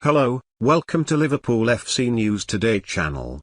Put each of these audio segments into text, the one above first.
Hello, welcome to Liverpool FC News Today channel.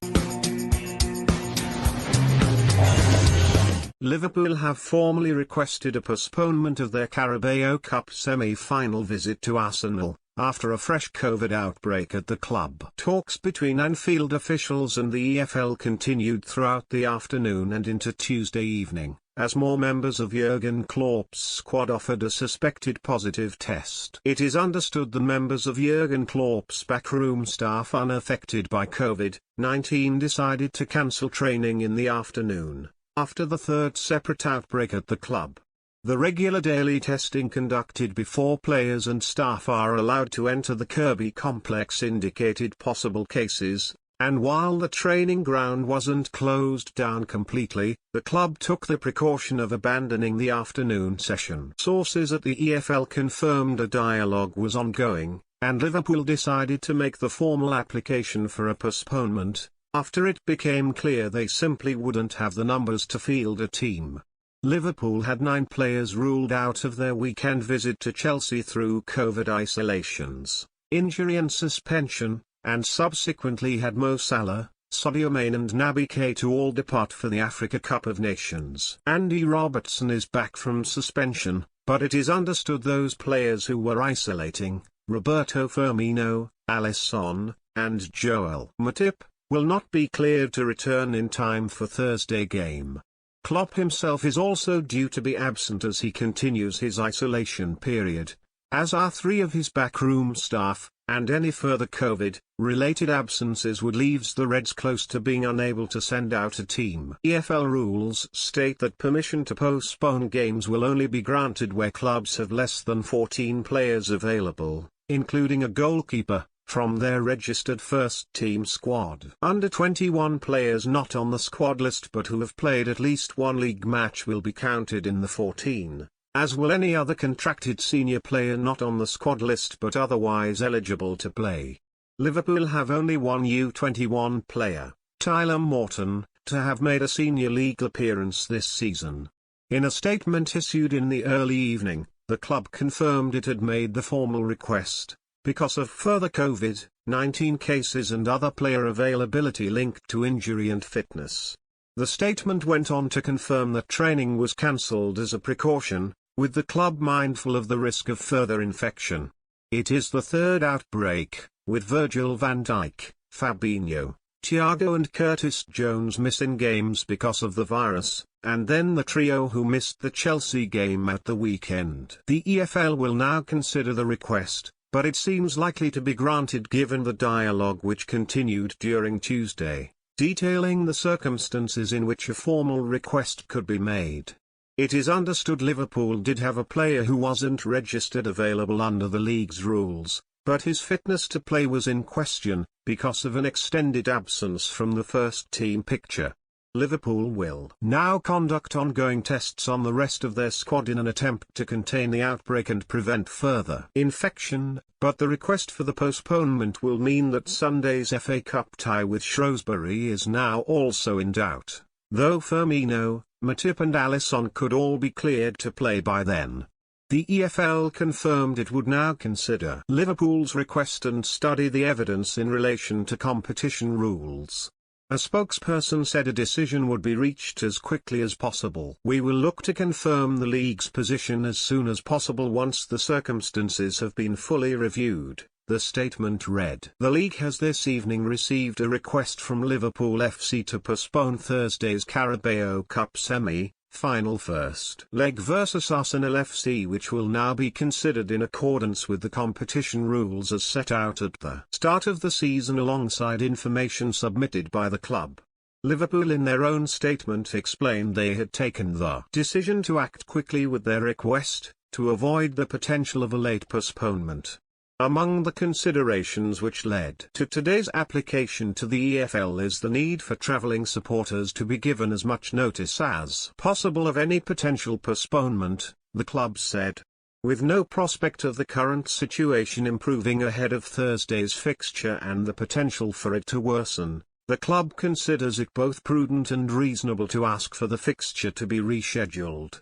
Liverpool have formally requested a postponement of their Carabao Cup semi-final visit to Arsenal, after a fresh COVID outbreak at the club. Talks between Anfield officials and the EFL continued throughout the afternoon and into Tuesday evening, as more members of Jurgen Klopp's squad offered a suspected positive test. It is understood the members of Jurgen Klopp's backroom staff unaffected by COVID-19 decided to cancel training in the afternoon, after the third separate outbreak at the club. The regular daily testing conducted before players and staff are allowed to enter the Carabao complex indicated possible cases, and while the training ground wasn't closed down completely, the club took the precaution of abandoning the afternoon session. Sources at the EFL confirmed a dialogue was ongoing, and Liverpool decided to make the formal application for a postponement, after it became clear they simply wouldn't have the numbers to field a team. Liverpool had 9 players ruled out of their weekend visit to Chelsea through COVID isolations, injury and suspension, and subsequently had Mo Salah, Sadio Mane and Naby Keita all depart for the Africa Cup of Nations. Andy Robertson is back from suspension, but it is understood those players who were isolating, Roberto Firmino, Alisson, and Joel Matip, will not be cleared to return in time for Thursday game. Klopp himself is also due to be absent as he continues his isolation period, as are 3 of his backroom staff, and any further COVID-related absences would leave the Reds close to being unable to send out a team. EFL rules state that permission to postpone games will only be granted where clubs have less than 14 players available, including a goalkeeper, from their registered first-team squad. Under 21 players not on the squad list but who have played at least one league match will be counted in the 14, as will any other contracted senior player not on the squad list but otherwise eligible to play. Liverpool have only one U21 player, Tyler Morton, to have made a senior league appearance this season. In a statement issued in the early evening, the club confirmed it had made the formal request, because of further COVID-19 cases and other player availability linked to injury and fitness. The statement went on to confirm that training was cancelled as a precaution, with the club mindful of the risk of further infection. It is the third outbreak, with Virgil van Dijk, Fabinho, Thiago and Curtis Jones missing games because of the virus, and then the trio who missed the Chelsea game at the weekend. The EFL will now consider the request, but it seems likely to be granted given the dialogue which continued during Tuesday, detailing the circumstances in which a formal request could be made. It is understood Liverpool did have a player who wasn't registered available under the league's rules, but his fitness to play was in question, because of an extended absence from the first-team picture. Liverpool will now conduct ongoing tests on the rest of their squad in an attempt to contain the outbreak and prevent further infection, but the request for the postponement will mean that Sunday's FA Cup tie with Shrewsbury is now also in doubt, though Firmino, Matip and Alisson could all be cleared to play by then. The EFL confirmed it would now consider Liverpool's request and study the evidence in relation to competition rules. A spokesperson said a decision would be reached as quickly as possible. We will look to confirm the league's position as soon as possible once the circumstances have been fully reviewed, the statement read. The league has this evening received a request from Liverpoolfc to postpone Thursday's Carabao Cup semi-final first leg versus Arsenal FC, which will now be considered in accordance with the competition rules as set out at the start of the season alongside information submitted by the club. Liverpool in their own statement explained they had taken the decision to act quickly with their request, to avoid the potential of a late postponement. Among the considerations which led to today's application to the EFL is the need for travelling supporters to be given as much notice as possible of any potential postponement, the club said. With no prospect of the current situation improving ahead of Thursday's fixture and the potential for it to worsen, the club considers it both prudent and reasonable to ask for the fixture to be rescheduled.